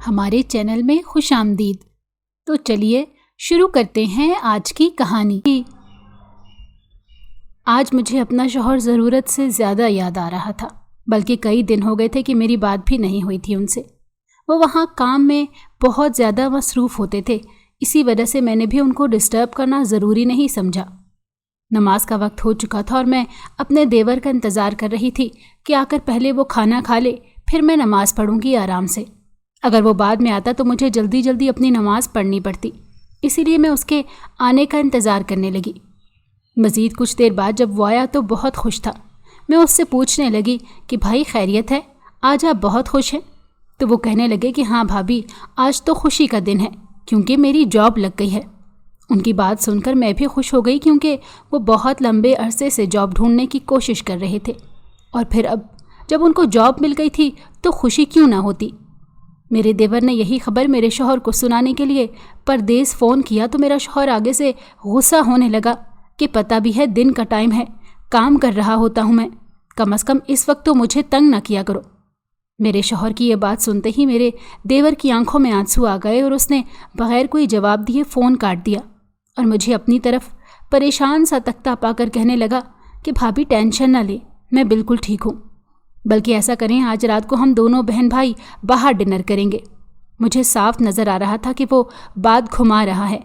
ہمارے چینل میں خوش آمدید۔ تو چلیے شروع کرتے ہیں آج کی کہانی۔ آج مجھے اپنا شوہر ضرورت سے زیادہ یاد آ رہا تھا، بلکہ کئی دن ہو گئے تھے کہ میری بات بھی نہیں ہوئی تھی ان سے۔ وہ وہاں کام میں بہت زیادہ مصروف ہوتے تھے، اسی وجہ سے میں نے بھی ان کو ڈسٹرب کرنا ضروری نہیں سمجھا۔ نماز کا وقت ہو چکا تھا اور میں اپنے دیور کا انتظار کر رہی تھی کہ آ کر پہلے وہ کھانا کھا لے، پھر میں نماز پڑھوں گی آرام سے۔ اگر وہ بعد میں آتا تو مجھے جلدی جلدی اپنی نماز پڑھنی پڑتی، اسی لیے میں اس کے آنے کا انتظار کرنے لگی۔ مزید کچھ دیر بعد جب وہ آیا تو بہت خوش تھا۔ میں اس سے پوچھنے لگی کہ بھائی خیریت ہے، آج آپ بہت خوش ہیں؟ تو وہ کہنے لگے کہ ہاں بھابھی، آج تو خوشی کا دن ہے کیونکہ میری جاب لگ گئی ہے۔ ان کی بات سن کر میں بھی خوش ہو گئی کیونکہ وہ بہت لمبے عرصے سے جاب ڈھونڈنے کی کوشش کر رہے تھے، اور پھر اب جب ان کو جاب مل گئی تھی تو خوشی کیوں نہ ہوتی۔ میرے دیور نے یہی خبر میرے شوہر کو سنانے کے لیے پردیس فون کیا تو میرا شوہر آگے سے غصہ ہونے لگا کہ پتہ بھی ہے دن کا ٹائم ہے، کام کر رہا ہوتا ہوں میں، کم از کم اس وقت تو مجھے تنگ نہ کیا کرو۔ میرے شوہر کی یہ بات سنتے ہی میرے دیور کی آنکھوں میں آنسو آ گئے اور اس نے بغیر کوئی جواب دیے فون کاٹ دیا اور مجھے اپنی طرف پریشان سا تکتا پا کر کہنے لگا کہ بھابھی ٹینشن نہ لے، میں بالکل ٹھیک ہوں، بلکہ ایسا کریں آج رات کو ہم دونوں بہن بھائی باہر ڈنر کریں گے۔ مجھے صاف نظر آ رہا تھا کہ وہ بات گھما رہا ہے،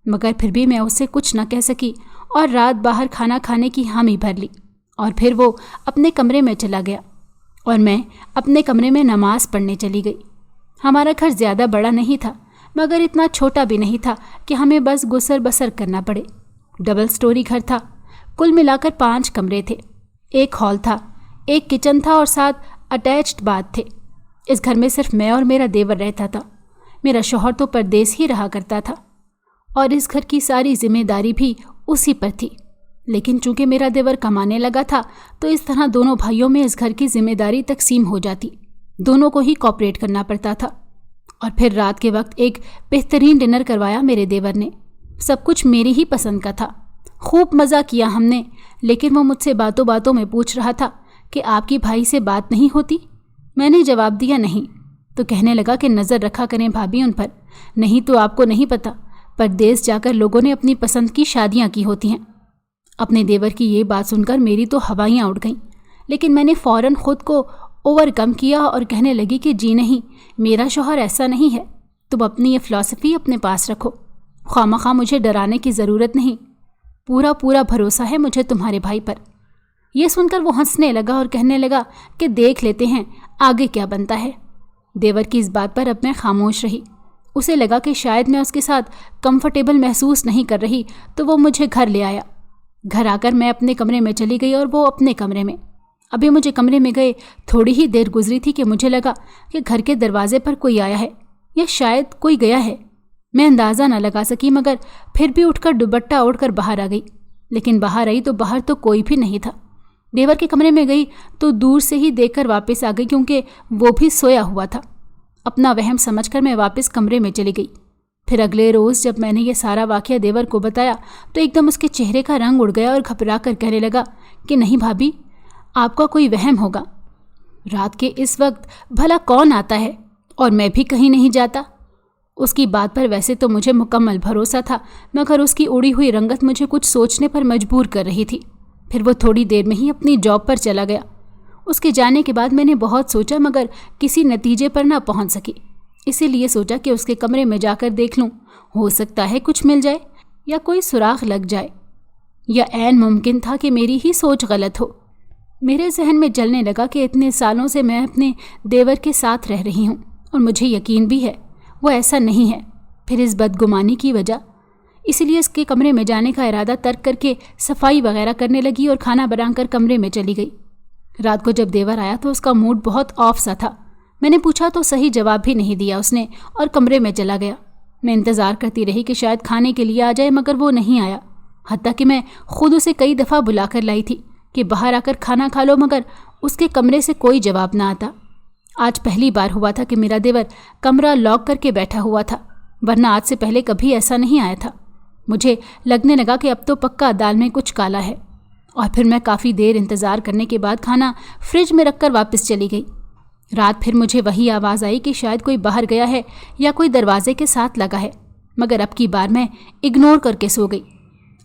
مگر پھر بھی میں اس سے کچھ نہ کہہ سکی اور رات باہر کھانا کھانے کی حامی بھر لی، اور پھر وہ اپنے کمرے میں چلا گیا اور میں اپنے کمرے میں نماز پڑھنے چلی گئی۔ ہمارا گھر زیادہ بڑا نہیں تھا مگر اتنا چھوٹا بھی نہیں تھا کہ ہمیں بس گزر بسر کرنا پڑے۔ ڈبل سٹوری گھر تھا، کل ملا کر 5 کمرے تھے، ایک ہال تھا، ایک کچن تھا اور 7 اٹیچڈ باتھ تھے۔ اس گھر میں صرف میں اور میرا دیور رہتا تھا، میرا شوہر تو پردیس ہی رہا کرتا تھا اور اس گھر کی ساری ذمہ داری بھی اسی پر تھی۔ لیکن چونکہ میرا دیور کمانے لگا تھا تو اس طرح دونوں بھائیوں میں اس گھر کی ذمہ داری تقسیم ہو جاتی، دونوں کو ہی کوآپریٹ کرنا پڑتا تھا۔ اور پھر رات کے وقت ایک بہترین ڈنر کروایا میرے دیور نے، سب کچھ میری ہی پسند کا تھا، خوب مزہ کیا ہم نے۔ لیکن وہ مجھ سے باتوں باتوں میں پوچھ رہا تھا کہ آپ کی بھائی سے بات نہیں ہوتی؟ میں نے جواب دیا نہیں، تو کہنے لگا کہ نظر رکھا کریں بھابھی ان پر، نہیں تو آپ کو نہیں پتہ، پردیس جا کر لوگوں نے اپنی پسند کی شادیاں کی ہوتی ہیں۔ اپنے دیور کی یہ بات سن کر میری تو ہوائیاں اڑ گئیں، لیکن میں نے فوراً خود کو اوور کم کیا اور کہنے لگی کہ جی نہیں، میرا شوہر ایسا نہیں ہے، تم اپنی یہ فلسفی اپنے پاس رکھو، خواہ مجھے ڈرانے کی ضرورت نہیں، پورا بھروسہ ہے مجھے تمہارے بھائی پر۔ یہ سن کر وہ ہنسنے لگا اور کہنے لگا کہ دیکھ لیتے ہیں آگے کیا بنتا ہے۔ دیور کی اس بات پر اب میں خاموش رہی۔ اسے لگا کہ شاید میں اس کے ساتھ کمفرٹیبل محسوس نہیں کر رہی تو وہ مجھے گھر لے آیا۔ گھر آ کر میں اپنے کمرے میں چلی گئی اور وہ اپنے کمرے میں۔ ابھی مجھے کمرے میں گئے تھوڑی ہی دیر گزری تھی کہ مجھے لگا کہ گھر کے دروازے پر کوئی آیا ہے یا شاید کوئی گیا ہے۔ میں اندازہ نہ لگا سکی مگر پھر بھی اٹھ کر دوپٹہ اوڑھ کر باہر آ گئی، لیکن باہر آئی تو باہر تو کوئی بھی نہیں تھا۔ دیور کے کمرے میں گئی تو دور سے ہی دیکھ کر واپس آ گئی کیونکہ وہ بھی سویا ہوا تھا۔ اپنا وہم سمجھ کر میں واپس کمرے میں چلی گئی۔ پھر اگلے روز جب میں نے یہ سارا واقعہ دیور کو بتایا تو ایک دم اس کے چہرے کا رنگ اڑ گیا اور گھبرا کر کہنے لگا کہ نہیں بھابھی، آپ کا کوئی وہم ہوگا، رات کے اس وقت بھلا کون آتا ہے اور میں بھی کہیں نہیں جاتا۔ اس کی بات پر ویسے تو مجھے مکمل بھروسہ تھا مگر اس کی اڑی ہوئی رنگت مجھے کچھ سوچنے پر مجبور کر رہی تھی۔ پھر وہ تھوڑی دیر میں ہی اپنی جاب پر چلا گیا۔ اس کے جانے کے بعد میں نے بہت سوچا مگر کسی نتیجے پر نہ پہنچ سکی، اسی لیے سوچا کہ اس کے کمرے میں جا کر دیکھ لوں، ہو سکتا ہے کچھ مل جائے یا کوئی سراغ لگ جائے، یا عین ممکن تھا کہ میری ہی سوچ غلط ہو۔ میرے ذہن میں چلنے لگا کہ اتنے سالوں سے میں اپنے دیور کے ساتھ رہ رہی ہوں اور مجھے یقین بھی ہے وہ ایسا نہیں ہے، پھر اس بدگمانی کی وجہ، اسی لیے اس کے کمرے میں جانے کا ارادہ ترک کر کے صفائی وغیرہ کرنے لگی اور کھانا بنا کر کمرے میں چلی گئی۔ رات کو جب دیور آیا تو اس کا موڈ بہت آف سا تھا۔ میں نے پوچھا تو صحیح جواب بھی نہیں دیا اس نے اور کمرے میں چلا گیا۔ میں انتظار کرتی رہی کہ شاید کھانے کے لیے آ جائے مگر وہ نہیں آیا، حتیٰ کہ میں خود اسے کئی دفعہ بلا کر لائی تھی کہ باہر آ کر کھانا کھا لو مگر اس کے کمرے سے کوئی جواب نہ آتا۔ آج پہلی بار ہوا تھا کہ میرا دیور کمرہ لاک کر کے بیٹھا ہوا تھا، ورنہ آج سے پہلے کبھی ایسا نہیں آیا تھا۔ مجھے لگنے لگا کہ اب تو پکا دال میں کچھ کالا ہے، اور پھر میں کافی دیر انتظار کرنے کے بعد کھانا فریج میں رکھ کر واپس چلی گئی۔ रात फिर मुझे वही आवाज़ आई कि शायद कोई बाहर गया है या कोई दरवाजे के साथ लगा है, मगर अब की बार मैं इग्नोर करके सो गई।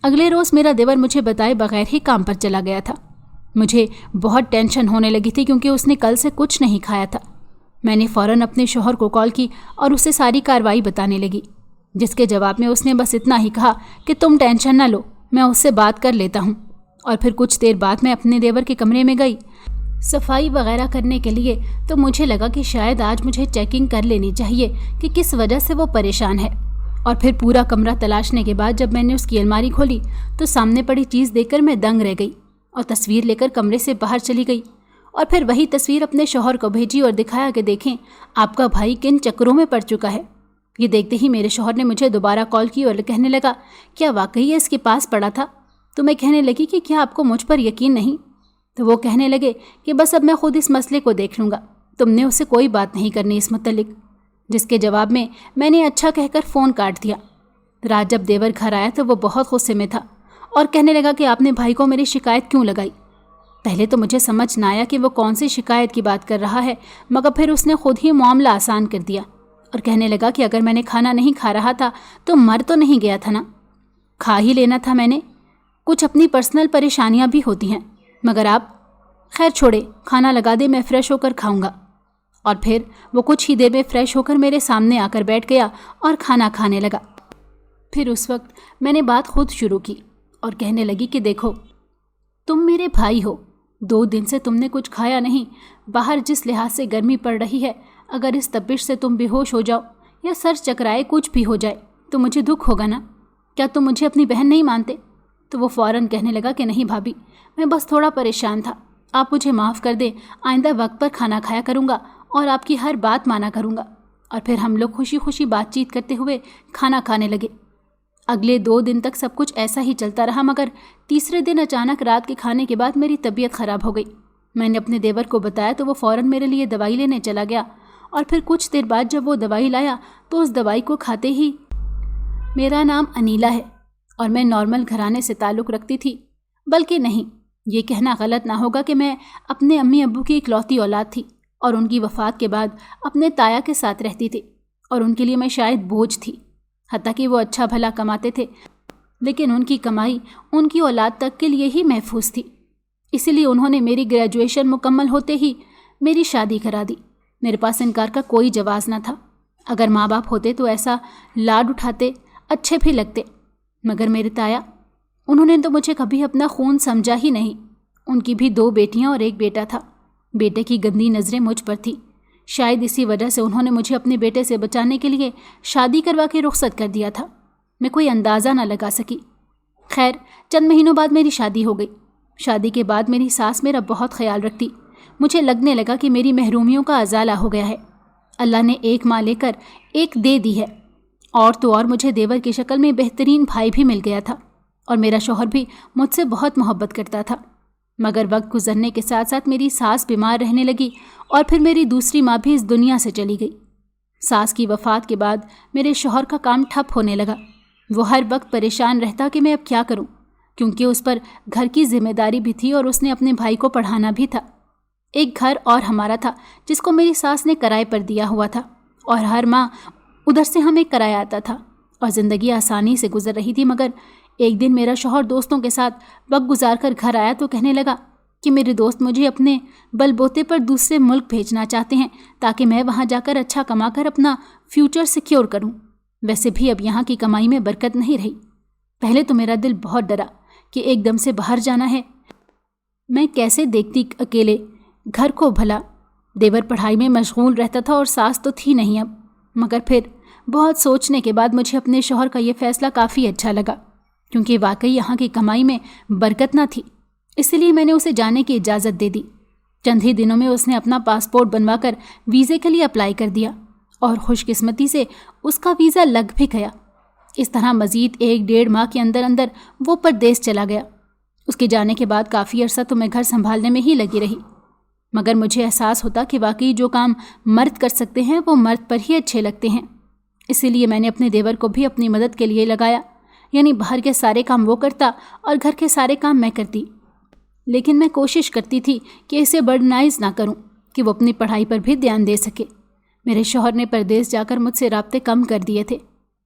अगले रोज़ मेरा देवर मुझे बताए बगैर ही काम पर चला गया था। मुझे बहुत टेंशन होने लगी थी क्योंकि उसने कल से कुछ नहीं खाया था। मैंने फ़ौरन अपने शौहर को कॉल की और उसे सारी कार्रवाई बताने लगी, जिसके जवाब में उसने बस इतना ही कहा कि तुम टेंशन ना लो, मैं उससे बात कर लेता हूँ। और फिर कुछ देर बाद मैं अपने देवर के कमरे में गई सफाई वगैरह करने के लिए, तो मुझे लगा कि शायद आज मुझे चेकिंग कर लेनी चाहिए कि किस वजह से वो परेशान है। और फिर पूरा कमरा तलाशने के बाद जब मैंने उसकी अलमारी खोली तो सामने पड़ी चीज़ देखकर मैं दंग रह गई और तस्वीर लेकर कमरे से बाहर चली गई और फिर वही तस्वीर अपने शौहर को भेजी और दिखाया कि देखें आपका भाई किन चक्करों में पड़ चुका है। ये देखते ही मेरे शौहर ने मुझे दोबारा कॉल की और कहने लगा, क्या वाकई ये इसके पास पड़ा था? तो मैं कहने लगी कि क्या आपको मुझ पर यकीन नहीं? तो वो कहने लगे कि बस अब मैं खुद इस मसले को देख लूँगा, तुमने उससे कोई बात नहीं करनी इस मुतल्लिक। जिसके जवाब में मैंने अच्छा कहकर फ़ोन काट दिया। रात जब देवर घर आया तो वो बहुत गुस्से में था और कहने लगा कि आपने भाई को मेरी शिकायत क्यों लगाई। पहले तो मुझे समझ ना आया कि वो कौन सी शिकायत की बात कर रहा है, मगर फिर उसने खुद ही मामला आसान कर दिया और कहने लगा कि अगर मैंने खाना नहीं खा रहा था तो मर तो नहीं गया था ना, खा ही लेना था मैंने। कुछ अपनी पर्सनल परेशानियां भी होती हैं, मगर आप खैर छोड़े, खाना लगा दे, मैं फ़्रेश होकर खाऊंगा। और फिर वो कुछ ही देर में फ़्रेश होकर मेरे सामने आकर बैठ गया और खाना खाने लगा। फिर उस वक्त मैंने बात खुद शुरू की और कहने लगी कि देखो तुम मेरे भाई हो, 2 दिन से तुमने कुछ खाया नहीं, बाहर जिस लिहाज से गर्मी पड़ रही है, अगर इस तपिश से तुम बेहोश हो जाओ या सर चकराए कुछ भी हो जाए तो मुझे दुख होगा ना। क्या तुम मुझे अपनी बहन नहीं मानते? तो वो फ़ौरन कहने लगा कि नहीं भाभी, मैं बस थोड़ा परेशान था, आप मुझे माफ़ कर दें, आइंदा वक्त पर खाना खाया करूँगा और आपकी हर बात माना करूँगा। और फिर हम लोग खुशी खुशी बातचीत करते हुए खाना खाने लगे। अगले 2 दिन तक सब कुछ ऐसा ही चलता रहा, मगर तीसरे दिन अचानक रात के खाने के बाद मेरी तबीयत ख़राब हो गई। मैंने अपने देवर को बताया तो वो फ़ौरन मेरे लिए दवाई लेने चला गया और फिर कुछ देर बाद जब वो दवाई लाया तो उस दवाई को खाते ही, मेरा नाम अनीला है और मैं नॉर्मल घराने से ताल्लुक़ रखती थी, बल्कि नहीं, ये कहना गलत ना होगा कि मैं अपने अम्मी अब्बू की इकलौती औलाद थी और उनकी वफ़ात के बाद अपने ताया के साथ रहती थी और उनके लिए मैं शायद बोझ थी। हत्ता कि वो अच्छा भला कमाते थे, लेकिन उनकी कमाई उनकी औलाद तक के लिए ही महफूज थी। इसीलिए उन्होंने मेरी ग्रेजुएशन मुकम्मल होते ही मेरी शादी करा दी। मेरे पास इनकार का कोई जवाज़ ना था। अगर माँ बाप होते तो ऐसा लाड उठाते, अच्छे भी लगते, मगर मेरे ताया, उन्होंने तो मुझे कभी अपना खून समझा ही नहीं। उनकी भी 2 बेटियां और 1 बेटा था। बेटे की गंदी नज़रें मुझ पर थी। शायद इसी वजह से उन्होंने मुझे अपने बेटे से बचाने के लिए शादी करवा के रुखसत कर दिया था। मैं कोई अंदाज़ा ना लगा सकी। खैर चंद महीनों बाद मेरी शादी हो गई। शादी के बाद मेरी सास मेरा बहुत ख्याल रखती। मुझे लगने लगा कि मेरी महरूमियों का अजाला हो गया है। अल्लाह ने एक माँ लेकर एक दे दी है। और तो और मुझे देवर की शक्ल में बेहतरीन भाई भी मिल गया था और मेरा शौहर भी मुझसे बहुत मोहब्बत करता था। मगर वक्त गुजरने के साथ साथ मेरी सास बीमार रहने लगी और फिर मेरी दूसरी माँ भी इस दुनिया से चली गई। सास की वफ़ात के बाद मेरे शौहर का काम ठप होने लगा। वो हर वक्त परेशान रहता कि मैं अब क्या करूं, क्योंकि उस पर घर की जिम्मेदारी भी थी और उसने अपने भाई को पढ़ाना भी था। एक घर और हमारा था जिसको मेरी सास ने किराए पर दिया हुआ था और हर माह उधर से हमें किराया आता था और ज़िंदगी आसानी से गुजर रही थी। मगर एक दिन मेरा शौहर दोस्तों के साथ वक्त गुजार कर घर आया तो कहने लगा कि मेरे दोस्त मुझे अपने बलबोते पर दूसरे मुल्क भेजना चाहते हैं ताकि मैं वहाँ जाकर अच्छा कमा कर अपना फ्यूचर सिक्योर करूँ। वैसे भी अब यहाँ की कमाई में बरकत नहीं रही। पहले तो मेरा दिल बहुत डरा कि एकदम से बाहर जाना है, मैं कैसे देखती अकेले घर को। भला देवर पढ़ाई में मशगूल रहता था और सास तो थी नहीं अब। मगर फिर बहुत सोचने के बाद मुझे अपने शौहर का ये फ़ैसला काफ़ी अच्छा लगा, क्योंकि वाकई यहाँ की कमाई में बरकत ना थी। इसलिए मैंने उसे जाने की इजाज़त दे दी। चंद ही दिनों में उसने अपना पासपोर्ट बनवाकर वीज़े के लिए अप्लाई कर दिया और खुशकिस्मती से उसका वीज़ा लग भी गया। इस तरह मज़ीद 1-1.5 माह के अंदर अंदर वो परदेश चला गया। उसके जाने के बाद काफ़ी अरसा तो मैं घर संभालने में ही लगी रही, मगर मुझे एहसास होता कि वाकई जो काम मर्द कर सकते हैं वो मर्द पर ही अच्छे लगते हैं। इसीलिए मैंने अपने देवर को भी अपनी मदद के लिए लगाया, यानी बाहर के सारे काम वो करता और घर के सारे काम मैं करती। लेकिन मैं कोशिश करती थी कि इसे बर्डनाइज ना करूं, कि वो अपनी पढ़ाई पर भी ध्यान दे सके। मेरे शौहर ने परदेश जाकर मुझसे राब्ते कम कर दिए थे।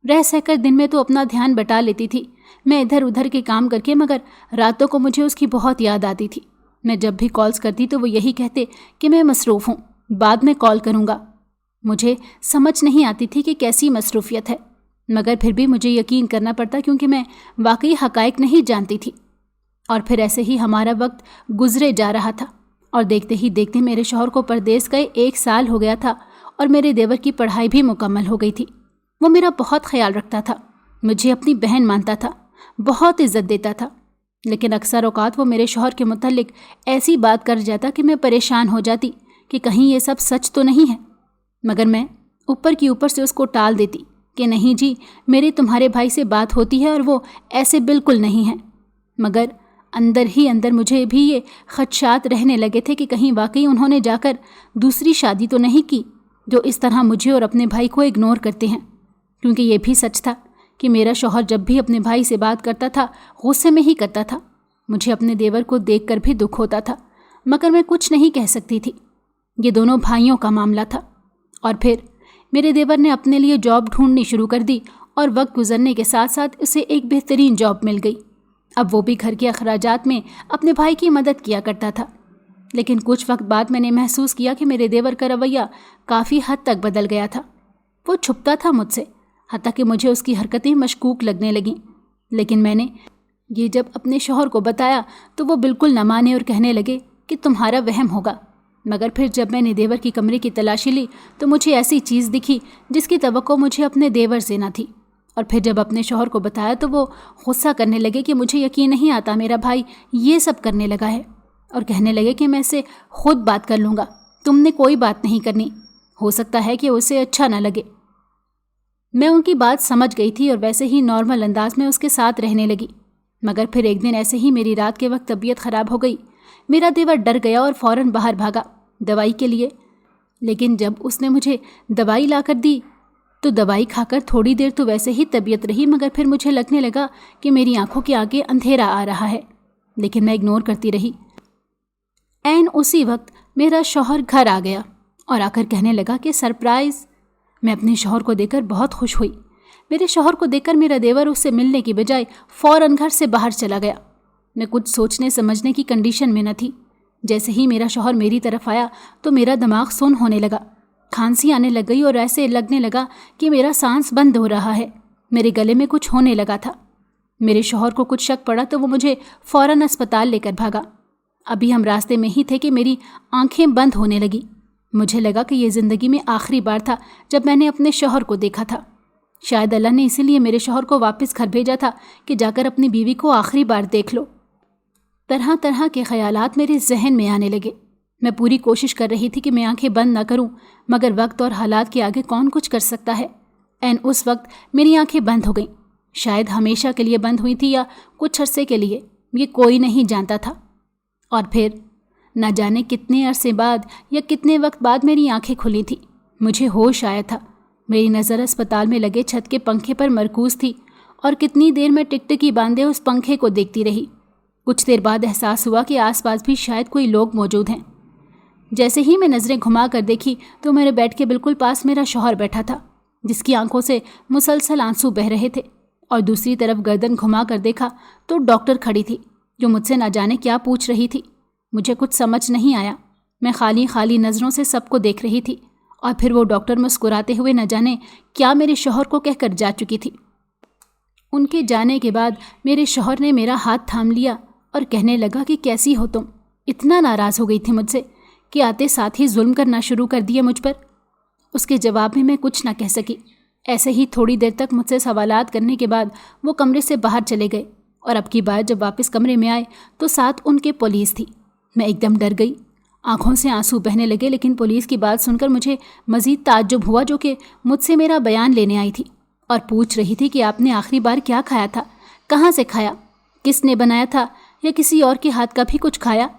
रह सहकर दिन में तो अपना ध्यान बटा लेती थी मैं इधर उधर के काम करके, मगर रातों को मुझे उसकी बहुत याद आती थी। मैं जब भी कॉल्स करती तो वो यही कहते कि मैं मसरूफ़ हूँ, बाद में कॉल करूँगा। मुझे समझ नहीं आती थी कि कैसी मसरूफ़ियत है, मगर फिर भी मुझे यकीन करना पड़ता क्योंकि मैं वाकई हक़ाइक़ नहीं जानती थी। और फिर ऐसे ही हमारा वक्त गुजरे जा रहा था और देखते ही देखते मेरे शौहर को परदेश गए 1 साल हो गया था और मेरे देवर की पढ़ाई भी मुकम्मल हो गई थी। वो मेरा बहुत ख्याल रखता था, मुझे अपनी बहन मानता था, बहुत इज़्ज़त देता था, लेकिन अक्सर औक़ात वो मेरे शौहर के मुतल्लिक ऐसी बात कर जाता कि मैं परेशान हो जाती कि कहीं ये सब सच तो नहीं है। मगर मैं ऊपर की ऊपर से उसको टाल देती कि नहीं जी, मेरी तुम्हारे भाई से बात होती है और वो ऐसे बिल्कुल नहीं है। मगर अंदर ही अंदर मुझे भी ये खदशात रहने लगे थे कि कहीं वाकई उन्होंने जाकर दूसरी शादी तो नहीं की जो इस तरह मुझे और अपने भाई को इग्नोर करते हैं। क्योंकि ये भी सच था कि मेरा शौहर जब भी अपने भाई से बात करता था गुस्से में ही करता था। मुझे अपने देवर को देखकर भी दुख होता था, मगर मैं कुछ नहीं कह सकती थी। ये दोनों भाइयों का मामला था। और फिर मेरे देवर ने अपने लिए जॉब ढूंढनी शुरू कर दी और वक्त गुजरने के साथ साथ उसे एक बेहतरीन जॉब मिल गई। अब वो भी घर के अखराजात में अपने भाई की मदद किया करता था। लेकिन कुछ वक्त बाद मैंने महसूस किया कि मेरे देवर का रवैया काफ़ी हद तक बदल गया था। वो छुपता था मुझसे, हत्ता कि मुझे उसकी हरकतें मशकूक लगने लगीं। लेकिन मैंने ये जब अपने शौहर को बताया तो वो बिल्कुल न माने और कहने लगे कि तुम्हारा वहम होगा। मगर फिर जब मैंने देवर की कमरे की तलाशी ली तो मुझे ऐसी चीज़ दिखी जिसकी तवक्को मुझे अपने देवर से न थी। और फिर जब अपने शौहर को बताया तो वो गुस्सा करने लगे कि मुझे यकीन नहीं आता मेरा भाई ये सब करने लगा है, और कहने लगे कि मैं इससे खुद बात कर लूँगा, तुमने कोई बात नहीं करनी, हो सकता है कि उसे अच्छा न लगे। मैं उनकी बात समझ गई थी और वैसे ही नॉर्मल अंदाज में उसके साथ रहने लगी। मगर फिर एक दिन ऐसे ही मेरी रात के वक्त तबीयत ख़राब हो गई। मेरा देवर डर गया और फ़ौरन बाहर भागा दवाई के लिए। लेकिन जब उसने मुझे दवाई लाकर दी तो दवाई खाकर थोड़ी देर तो वैसे ही तबीयत रही, मगर फिर मुझे लगने लगा कि मेरी आंखों के आगे अंधेरा आ रहा है। लेकिन मैं इग्नोर करती रही। ऐन उसी वक्त मेरा शौहर घर आ गया और आकर कहने लगा कि सरप्राइज़। मैं अपने शौहर को देखकर बहुत खुश हुई। मेरे शौहर को देखकर मेरा देवर उससे मिलने की बजाय फ़ौरन घर से बाहर चला गया। मैं कुछ सोचने समझने की कंडीशन में न थी। जैसे ही मेरा शौहर मेरी तरफ आया तो मेरा दिमाग सुन्न होने लगा, खांसी आने लग गई और ऐसे लगने लगा कि मेरा सांस बंद हो रहा है। मेरे गले में कुछ होने लगा था। मेरे शौहर को कुछ शक पड़ा तो वो मुझे फ़ौरन अस्पताल लेकर भागा। अभी हम रास्ते में ही थे कि मेरी आंखें बंद होने लगी। मुझे लगा कि ये ज़िंदगी में आखिरी बार था जब मैंने अपने शौहर को देखा था। शायद अल्लाह ने इसीलिए मेरे शौहर को वापस घर भेजा था कि जाकर अपनी बीवी को आखिरी बार देख लो। तरह तरह के ख़यालात मेरे जहन में आने लगे। मैं पूरी कोशिश कर रही थी कि मैं आंखें बंद ना करूं, मगर वक्त और हालात के आगे कौन कुछ कर सकता है। ऐन उस वक्त मेरी आंखें बंद हो गईं। शायद हमेशा के लिए बंद हुई थी या कुछ अरसे के लिए, ये कोई नहीं जानता था। और फिर न जाने कितने अरसे बाद या कितने वक्त बाद मेरी आंखें खुली थी। मुझे होश आया था। मेरी नज़र अस्पताल में लगे छत के पंखे पर मरकूज़ थी और कितनी देर मैं टिकटिकी बांधे उस पंखे को देखती रही। कुछ देर बाद एहसास हुआ कि आसपास भी शायद कोई लोग मौजूद हैं। जैसे ही मैं नज़रें घुमा कर देखी तो मेरे बेड के बिल्कुल पास मेरा शौहर बैठा था, जिसकी आंखों से मुसलसल आंसू बह रहे थे। और दूसरी तरफ गर्दन घुमा कर देखा तो डॉक्टर खड़ी थी, जो मुझसे न जाने क्या पूछ रही थी। मुझे कुछ समझ नहीं आया। मैं खाली खाली नज़रों से सबको देख रही थी। और फिर वो डॉक्टर मुस्कुराते हुए न जाने क्या मेरे शौहर को कहकर जा चुकी थी। उनके जाने के बाद मेरे शौहर ने मेरा हाथ थाम लिया और कहने लगा कि कैसी हो तुम। इतना नाराज़ हो गई थी मुझसे कि आते साथ ही जुल्म करना शुरू कर दिया मुझ पर। उसके जवाब में मैं कुछ न कह सकी। ऐसे ही थोड़ी देर तक मुझसे सवालात करने के बाद वो कमरे से बाहर चले गए। और अब की बार जब वापस कमरे में आए तो साथ उनके पुलिस थी। मैं एकदम डर गई। आंखों से आंसू बहने लगे। लेकिन पुलिस की बात सुनकर मुझे मज़ीद ताज्जुब हुआ, जो कि मुझसे मेरा बयान लेने आई थी और पूछ रही थी कि आपने आखिरी बार क्या खाया था, कहाँ से खाया, किसने बनाया था, या किसी और के हाथ का भी कुछ खाया।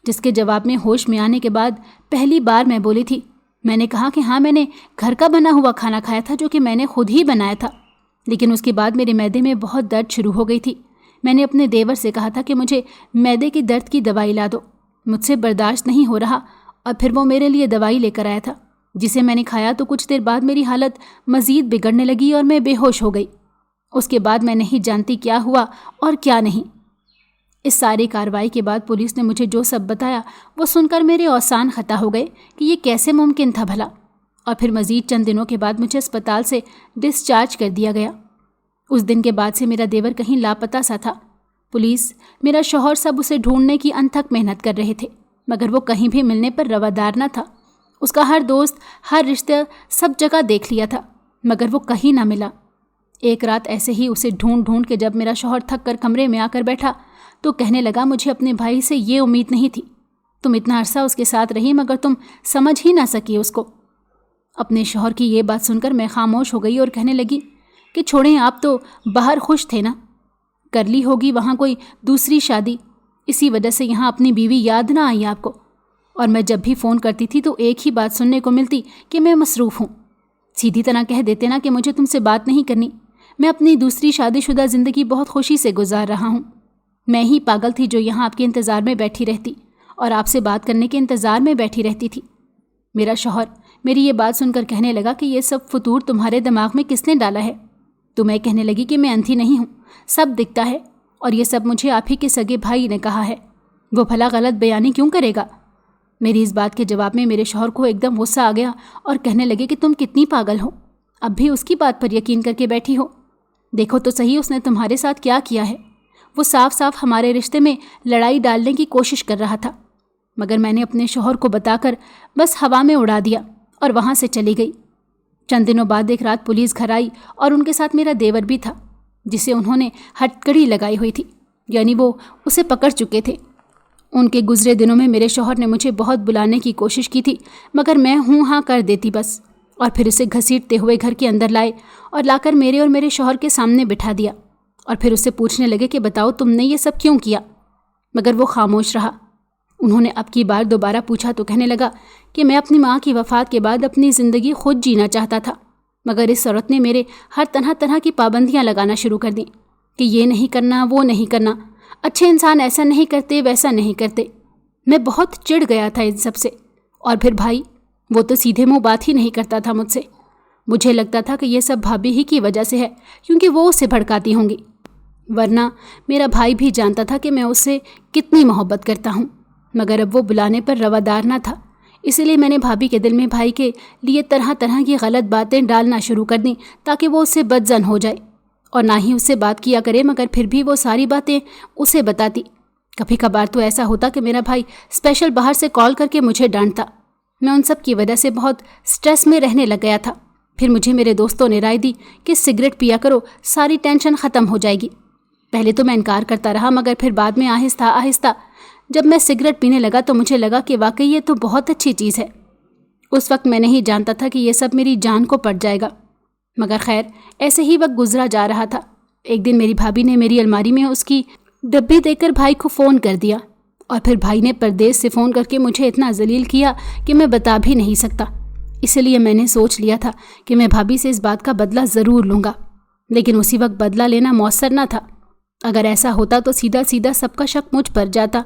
जिसके जवाब में होश में आने के बाद पहली बार मैं बोली थी। मैंने कहा कि हाँ, मैंने घर का बना हुआ खाना खाया था, जो कि मैंने खुद ही बनाया था। लेकिन उसके बाद मेरे मैदे में बहुत दर्द शुरू हो गई थी। मैंने अपने देवर से कहा था कि मुझे मैदे के दर्द की दवाई ला दो, मुझसे बर्दाश्त नहीं हो रहा और फिर वो मेरे लिए दवाई लेकर आया था, जिसे मैंने खाया तो कुछ देर बाद मेरी हालत मज़ीद बिगड़ने लगी और मैं बेहोश हो गई। उसके बाद मैं नहीं जानती क्या हुआ और क्या नहीं। इस सारी कार्रवाई के बाद पुलिस ने मुझे जो सब बताया वो सुनकर मेरे औसान खता हो गए कि ये कैसे मुमकिन था भला। और फिर मज़ीद चंद दिनों के बाद मुझे अस्पताल से डिस्चार्ज कर दिया गया। उस दिन के बाद से मेरा देवर कहीं लापता सा था। पुलिस, मेरा शौहर सब उसे ढूंढने की अनथक मेहनत कर रहे थे, मगर वो कहीं भी मिलने पर रवादार न था। उसका हर दोस्त, हर रिश्ता सब जगह देख लिया था, मगर वो कहीं ना मिला। एक रात ऐसे ही उसे ढूंढ ढूंढ के जब मेरा शौहर थक कर कमरे में आकर बैठा तो कहने लगा, मुझे अपने भाई से ये उम्मीद नहीं थी। तुम इतना अरसा उसके साथ रही मगर तुम समझ ही ना सकी उसको। अपने शौहर की ये बात सुनकर मैं खामोश हो गई और कहने लगी कि छोड़ें, आप तो बाहर खुश थे ना, कर ली होगी वहाँ कोई दूसरी शादी, इसी वजह से यहाँ अपनी बीवी याद ना आई आपको। और मैं जब भी फ़ोन करती थी तो एक ही बात सुनने को मिलती कि मैं मसरूफ़ हूँ। सीधी तरह कह देते ना कि मुझे तुमसे बात नहीं करनी। मैं अपनी दूसरी शादीशुदा ज़िंदगी बहुत खुशी से गुजार रहा हूँ। मैं ही पागल थी जो यहाँ आपके इंतज़ार में बैठी रहती और आपसे बात करने के इंतज़ार में बैठी रहती थी। मेरा शौहर मेरी ये बात सुनकर कहने लगा कि ये सब फतूर तुम्हारे दिमाग में किसने डाला है। तो मैं कहने लगी कि मैं अंधी नहीं हूँ, सब दिखता है, और ये सब मुझे आप ही के सगे भाई ने कहा है। वो भला गलत बयानी क्यों करेगा। मेरी इस बात के जवाब में मेरे शौहर को एकदम गुस्सा आ गया और कहने लगे कि तुम कितनी पागल हो, अब भी उसकी बात पर यकीन करके बैठी हो। देखो तो सही उसने तुम्हारे साथ क्या किया है। वो साफ साफ हमारे रिश्ते में लड़ाई डालने की कोशिश कर रहा था, मगर मैंने अपने शौहर को बताकर बस हवा में उड़ा दिया और वहाँ से चली गई। चंद दिनों बाद एक रात पुलिस घर आई और उनके साथ मेरा देवर भी था, जिसे उन्होंने हथकड़ी लगाई हुई थी, यानी वो उसे पकड़ चुके थे। उनके गुजरे दिनों में मेरे शौहर ने मुझे बहुत बुलाने की कोशिश की थी, मगर मैं हूँ हाँ कर देती बस, और फिर उसे घसीटते हुए घर के अंदर लाए और लाकर मेरे और मेरे शौहर के सामने बिठा दिया। और फिर उससे पूछने लगे कि बताओ तुमने ये सब क्यों किया, मगर वो खामोश रहा। उन्होंने अब की बार दोबारा पूछा तो कहने लगा कि मैं अपनी माँ की वफ़ात के बाद अपनी ज़िंदगी खुद जीना चाहता था, मगर इस औरत ने मेरे हर तरह की पाबंदियाँ लगाना शुरू कर दी कि ये नहीं करना, वो नहीं करना, अच्छे इंसान ऐसा नहीं करते, वैसा नहीं करते। मैं बहुत चिढ़ गया था इन सब से। और फिर भाई, वो तो सीधे मुँह बात ही नहीं करता था मुझसे। मुझे लगता था कि ये सब भाभी ही की वजह से है, क्योंकि वो उसे भड़काती होंगी, वरना मेरा भाई भी जानता था कि मैं उससे कितनी मोहब्बत करता हूँ। मगर अब वो बुलाने पर रवादार ना था, इसलिए मैंने भाभी के दिल में भाई के लिए तरह तरह की गलत बातें डालना शुरू कर दी ताकि वो उससे बदजन हो जाए और ना ही उससे बात किया करे, मगर फिर भी वो सारी बातें उसे बताती। कभी कभार तो ऐसा होता कि मेरा भाई स्पेशल बाहर से कॉल करके मुझे डांटता। मैं उन सब की वजह से बहुत स्ट्रेस में रहने लग गया था। फिर मुझे मेरे दोस्तों ने राय दी कि सिगरेट पिया करो, सारी टेंशन ख़त्म हो जाएगी। पहले तो मैं इनकार करता रहा, मगर फिर बाद में आहिस्ता आहिस्ता जब मैं सिगरेट पीने लगा तो मुझे लगा कि वाकई ये तो बहुत अच्छी चीज़ है। उस वक्त मैं नहीं जानता था कि ये सब मेरी जान को पड़ जाएगा, मगर खैर ऐसे ही वक्त गुजरा जा रहा था। एक दिन मेरी भाभी ने मेरी अलमारी में उसकी डब्बी देकर भाई को फ़ोन कर दिया, और फिर भाई ने परदेश से फ़ोन करके मुझे इतना जलील किया कि मैं बता भी नहीं सकता। इसलिए मैंने सोच लिया था कि मैं भाभी से इस बात का बदला ज़रूर लूँगा, लेकिन उसी वक्त बदला लेना मौसर न था। अगर ऐसा होता तो सीधा सीधा सबका शक मुझ पर जाता।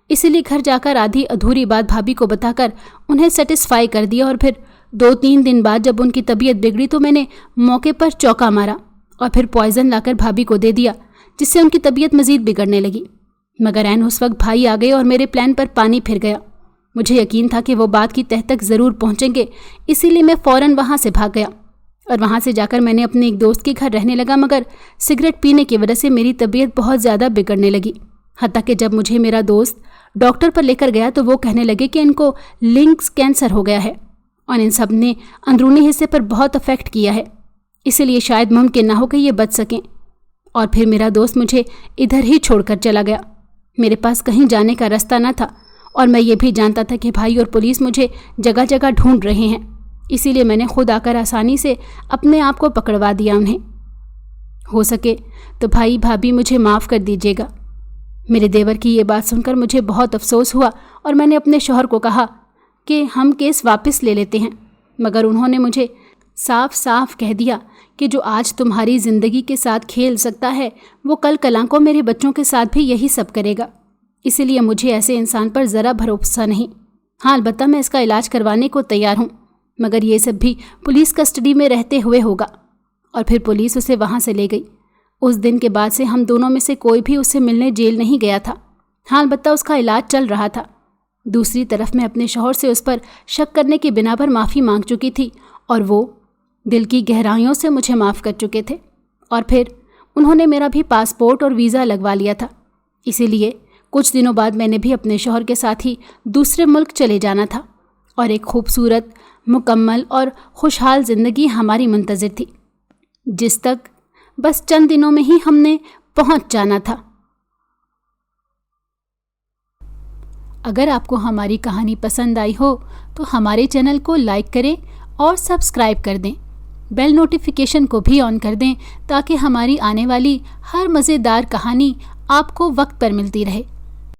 इसीलिए घर जाकर आधी अधूरी बात भाभी को बताकर उन्हें सेटिस्फाई कर दिया, और फिर 2-3 दिन बाद जब उनकी तबीयत बिगड़ी तो मैंने मौके पर चौका मारा और फिर पॉइज़न लाकर भाभी को दे दिया, जिससे उनकी तबीयत मज़ीद बिगड़ने लगी। मगर ऐन उस वक्त भाई आ गए और मेरे प्लान पर पानी फिर गया। मुझे यकीन था कि वो बात की तह तक ज़रूर पहुँचेंगे, इसीलिए मैं फ़ौरन वहाँ से भाग गया और वहाँ से जाकर मैंने अपने एक दोस्त के घर रहने लगा। मगर सिगरेट पीने की वजह से मेरी तबीयत बहुत ज़्यादा बिगड़ने लगी, हत्ता कि जब मुझे मेरा दोस्त डॉक्टर पर लेकर गया तो वो कहने लगे कि इनको लिंक्स कैंसर हो गया है और इन सब ने अंदरूनी हिस्से पर बहुत अफेक्ट किया है, इसलिए शायद मुमकिन ना हो कि ये बच सकें। और फिर मेरा दोस्त मुझे इधर ही छोड़कर चला गया। मेरे पास कहीं जाने का रास्ता न था और मैं ये भी जानता था कि भाई और पुलिस मुझे जगह जगह ढूंढ रहे हैं, इसीलिए मैंने खुद आकर आसानी से अपने आप को पकड़वा दिया उन्हें। हो सके तो भाई भाभी मुझे माफ़ कर दीजिएगा। मेरे देवर की ये बात सुनकर मुझे बहुत अफसोस हुआ और मैंने अपने शौहर को कहा कि हम केस वापस ले लेते हैं, मगर उन्होंने मुझे साफ साफ कह दिया कि जो आज तुम्हारी ज़िंदगी के साथ खेल सकता है वो कल कलां को मेरे बच्चों के साथ भी यही सब करेगा। इसीलिए मुझे ऐसे इंसान पर ज़रा भरोसा नहीं। हाँ, अलबत्ता मैं इसका इलाज करवाने को तैयार हूँ, मगर ये सब भी पुलिस कस्टडी में रहते हुए होगा। और फिर पुलिस उसे वहाँ से ले गई। उस दिन के बाद से हम दोनों में से कोई भी उससे मिलने जेल नहीं गया था। हाँ, अलबत्ता उसका इलाज चल रहा था। दूसरी तरफ मैं अपने शौहर से उस पर शक करने की बिना पर माफ़ी मांग चुकी थी और वो दिल की गहराइयों से मुझे माफ़ कर चुके थे। और फिर उन्होंने मेरा भी पासपोर्ट और वीज़ा लगवा लिया था। इसीलिए कुछ दिनों बाद मैंने भी अपने शौहर के साथ ही दूसरे मुल्क चले जाना था और एक खूबसूरत, मुकम्मल और खुशहाल ज़िंदगी हमारी मुंतज़िर थी, जिस तक बस चंद दिनों में ही हमने पहुंच जाना था। अगर आपको हमारी कहानी पसंद आई हो तो हमारे चैनल को लाइक करें और सब्सक्राइब कर दें। बेल नोटिफिकेशन को भी ऑन कर दें ताकि हमारी आने वाली हर मज़ेदार कहानी आपको वक्त पर मिलती रहे।